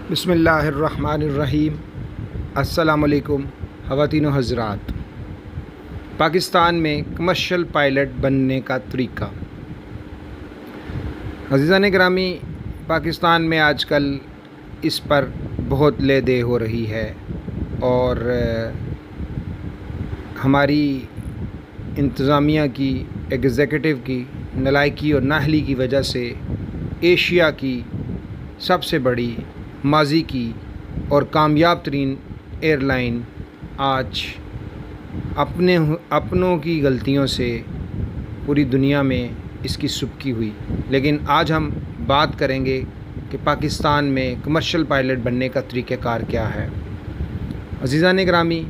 बिस्मिल्लाहिर्रहमानिर्रहीम। अस्सलामुअलैकुम ख़वातीन व हज़रात। पाकिस्तान में कमर्शियल पायलट बनने का तरीका। अज़ीज़ान गिरामी, पाकिस्तान में आजकल इस पर बहुत ले दे हो रही है और हमारी इंतज़ामिया की, एग्ज़ेक्युटिव की नालायकी और नाअहली की वजह से एशिया की सबसे बड़ी, माजी की और कामयाब तरीन एयरलाइन आज अपनों की गलतियों से पूरी दुनिया में इसकी सुबकी हुई। लेकिन आज हम बात करेंगे कि पाकिस्तान में कमर्शियल पायलट बनने का तरीक़ाकार क्या है। अज़ीज़ान गिरामी,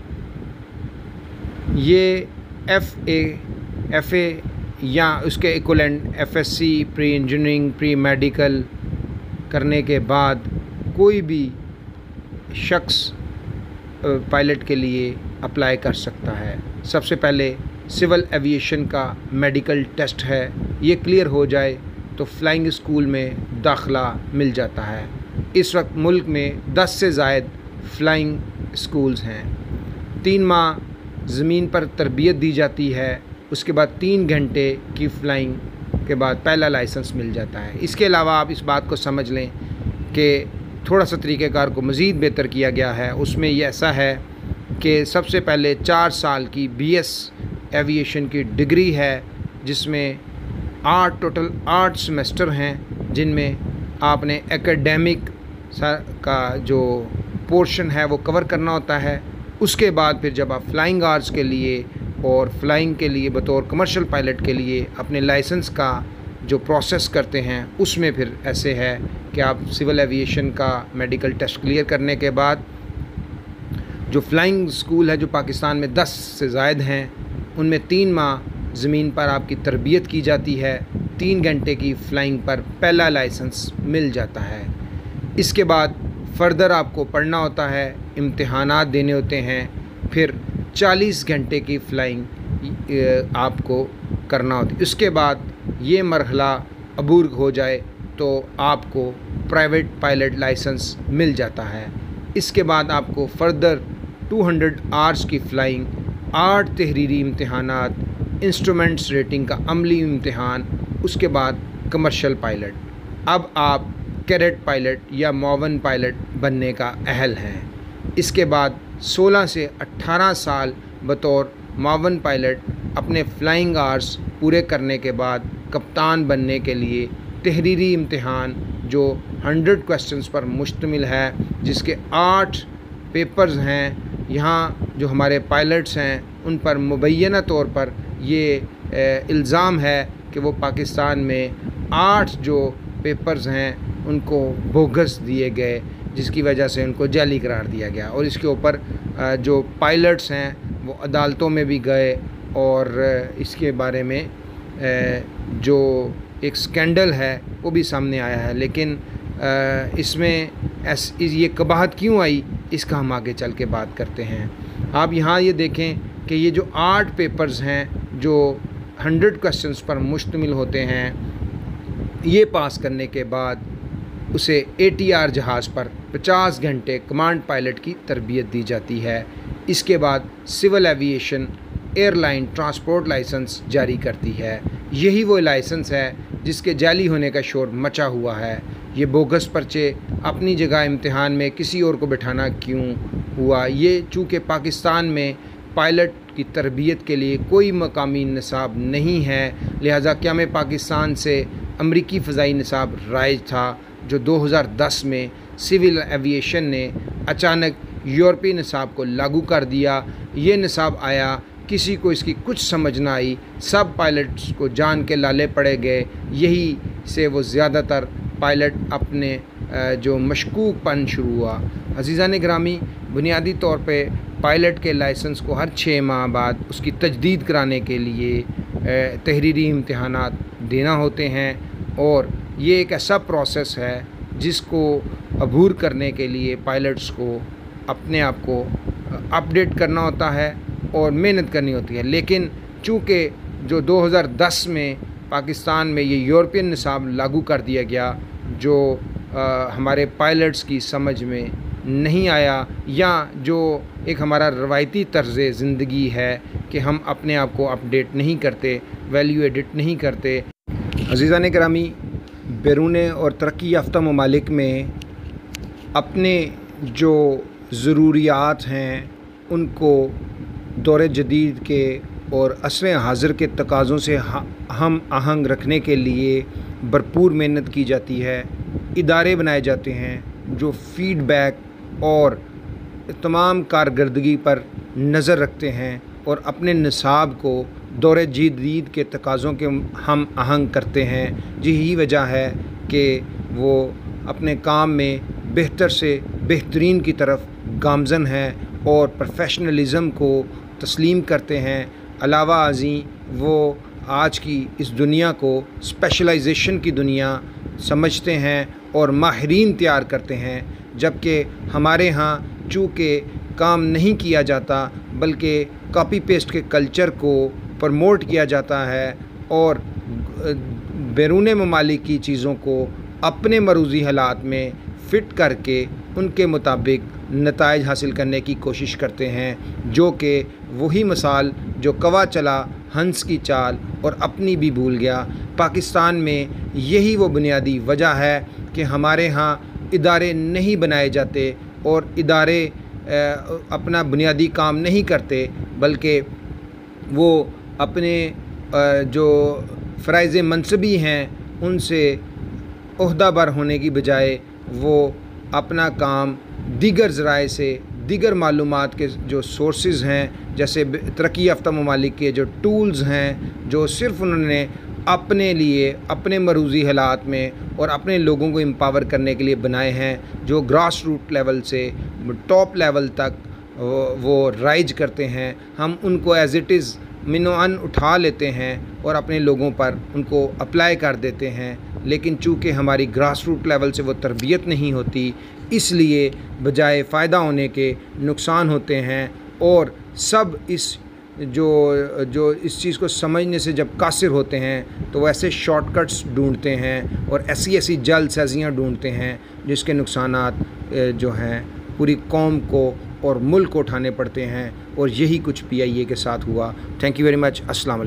ये एफ़ ए या उसके equivalent FSC, pre engineering, pre medical करने के बाद कोई भी शख्स पायलट के लिए अप्लाई कर सकता है। सबसे पहले सिविल एविएशन का मेडिकल टेस्ट है, ये क्लियर हो जाए तो फ़्लाइंग स्कूल में दाखिला मिल जाता है। इस वक्त मुल्क में 10 से ज़ायद फ़्लाइंग स्कूल्स हैं। 3 माह ज़मीन पर तरबियत दी जाती है, उसके बाद 3 घंटे की फ़्लाइंग के बाद पहला लाइसेंस मिल जाता है। इसके अलावा आप इस बात को समझ लें कि थोड़ा सा तरीक़ेकार को मज़ीद बेहतर किया गया है। उसमें ये ऐसा है कि सबसे पहले 4 साल की BS एविएशन की डिग्री है, जिसमें टोटल 8 सेमेस्टर हैं, जिनमें आपने एकेडमिक का जो पोर्शन है वो कवर करना होता है। उसके बाद फिर जब आप फ़्लाइंग आवर्स के लिए और फ़्लाइंग के लिए बतौर कमर्शियल पायलट के लिए अपने लाइसेंस का जो प्रोसेस करते हैं, उसमें फिर ऐसे है कि आप सिविल एविएशन का मेडिकल टेस्ट क्लियर करने के बाद जो फ़्लाइंग स्कूल है जो पाकिस्तान में 10 से ज़ायद हैं, उनमें 3 माह ज़मीन पर आपकी तरबियत की जाती है। 3 घंटे की फ़्लाइंग पर पहला लाइसेंस मिल जाता है। इसके बाद फ़र्दर आपको पढ़ना होता है, इम्तिहानात देने होते हैं, फिर 40 घंटे की फ़्लाइंग आपको करना होती है। उसके बाद ये मरहला अबूर हो जाए तो आपको प्राइवेट पायलट लाइसेंस मिल जाता है। इसके बाद आपको फ़र्दर 200 आवर्स की फ़्लाइंग, 8 तहरीरी इम्तिहानात, इंस्ट्रूमेंट्स रेटिंग का अमली इम्तिहान, उसके बाद कमर्शियल पायलट। अब आप कैडेट पायलट या मुआवन पायलट बनने का अहल हैं। इसके बाद 16 से 18 साल बतौर मुआवन पायलट अपने फ़्लाइंग आवर्स पूरे करने के बाद कप्तान बनने के लिए तहरीरी इम्तिहान जो 100 क्वेश्चंस पर मुश्तमिल है, जिसके 8 पेपर्स हैं। यहाँ जो हमारे पायलट्स हैं उन पर मुबैना तौर पर ये इल्ज़ाम है कि वो पाकिस्तान में 8 जो पेपर्स हैं उनको बोगस दिए गए, जिसकी वजह से उनको जाली करार दिया गया। और इसके ऊपर जो पायलट्स हैं वो अदालतों में भी गए और इसके बारे में जो एक स्कैंडल है वो भी सामने आया है। लेकिन इसमें ये कबाहत क्यों आई, इसका हम आगे चल के बात करते हैं। आप यहाँ ये देखें कि ये जो 8 पेपर्स हैं जो 100 क्वेश्चंस पर मुश्तमिल होते हैं, ये पास करने के बाद उसे ATR जहाज़ पर 50 घंटे कमांड पायलट की तरबियत दी जाती है। इसके बाद civil aviation airline transport licence जारी करती है। यही वो लाइसेंस है जिसके जाली होने का शोर मचा हुआ है। ये बोगस पर्चे अपनी जगह इम्तिहान में किसी और को बिठाना क्यों हुआ, ये चूँकि पाकिस्तान में पायलट की तरबियत के लिए कोई मकामी निसाब नहीं है, लिहाजा क़याम पाकिस्तान से अमरीकी फ़ज़ाई निसाब राइज था, जो 2010 में सिविल एविएशन ने अचानक यूरोपीय निसाब को लागू कर दिया। ये निसाब आया, किसी को इसकी कुछ समझ ना आई, सब पायलट्स को जान के लाले पड़े गए। यही से वो ज़्यादातर पायलट अपने जो मशकूकपन शुरू हुआ। अज़ीज़ान गिरामी, बुनियादी तौर पे पायलट के लाइसेंस को हर 6 माह बाद उसकी तजदीद कराने के लिए तहरीरी इम्तिहानात देना होते हैं और ये एक ऐसा प्रोसेस है जिसको अबूर करने के लिए पायलट्स को अपने आप को अपडेट करना होता है और मेहनत करनी होती है। लेकिन चूँकि जो 2010 में पाकिस्तान में ये यूरोपियन निसाब लागू कर दिया गया, जो हमारे पायलट्स की समझ में नहीं आया, या जो एक हमारा रवायती तर्ज़ ज़िंदगी है कि हम अपने आप को अपडेट नहीं करते, वैल्यू एडिट नहीं करते। अज़ीज़ान किरामी, बैरून और तरक्की याफ्ता ममालिक में अपने जो ज़रूरियात हैं उनको दौर जदीद के और असर हाज़िर के तकाज़ों से हम आहंग रखने के लिए भरपूर मेहनत की जाती है। इदारे बनाए जाते हैं जो फ़ीडबैक और तमाम कारकर्दगी पर नज़र रखते हैं और अपने निसाब को दौर जदीद के तकाज़ों के हम आहंग करते हैं। यही वजह है कि वो अपने काम में बेहतर से बेहतरीन की तरफ गामज़न हैं और प्रोफेशनलिज़म को तस्लीम करते हैं। अलावा अज़ीं वो आज की इस दुनिया को स्पेशलाइजेशन की दुनिया समझते हैं और माहिरीन तैयार करते हैं, जबकि हमारे यहाँ चूँकि काम नहीं किया जाता बल्कि कॉपी पेस्ट के कल्चर को प्रमोट किया जाता है और बैरून ममालिक की चीज़ों को अपने मरूज़ी हालात में फ़िट करके उनके मुताबिक नताइज हासिल करने की कोशिश करते हैं, जो कि वही मिसाल जो कवा चला हंस की चाल और अपनी भी भूल गया। पाकिस्तान में यही वो बुनियादी वजह है कि हमारे यहाँ इदारे नहीं बनाए जाते और इदारे अपना बुनियादी काम नहीं करते, बल्कि वो अपने जो फ़राइज़ मनसबी हैं उनसे ओहदाबार होने की बजाय वो अपना काम दीगर ज़राए से, दीगर मालूमात के जो सोर्सेज़ हैं, जैसे तरक्की याफ्ता ममालिक के जो टूल्स हैं जो सिर्फ़ उन्होंने अपने लिए अपने मरूज़ी हालात में और अपने लोगों को एम्पावर करने के लिए बनाए हैं, जो ग्रास रूट लेवल से टॉप लेवल तक वो राइज करते हैं, हम उनको एज़ इट इज़ मिनोअन उठा लेते हैं और अपने लोगों पर उनको अप्लाई कर देते हैं। लेकिन चूँकि हमारी ग्रास रूट लेवल से वो तरबियत नहीं होती, इसलिए बजाय फ़ायदा होने के नुकसान होते हैं और सब इस इस चीज़ को समझने से जब कासिर होते हैं तो वैसे शॉर्टकट्स ढूंढते हैं और ऐसी जल्दसाजियाँ ढूंढते हैं जिसके नुकसानात जो हैं पूरी कौम को और मुल्क को उठाने पड़ते हैं, और यही कुछ PIA के साथ हुआ। Thank you very much. अस्सलाम वालेकुम।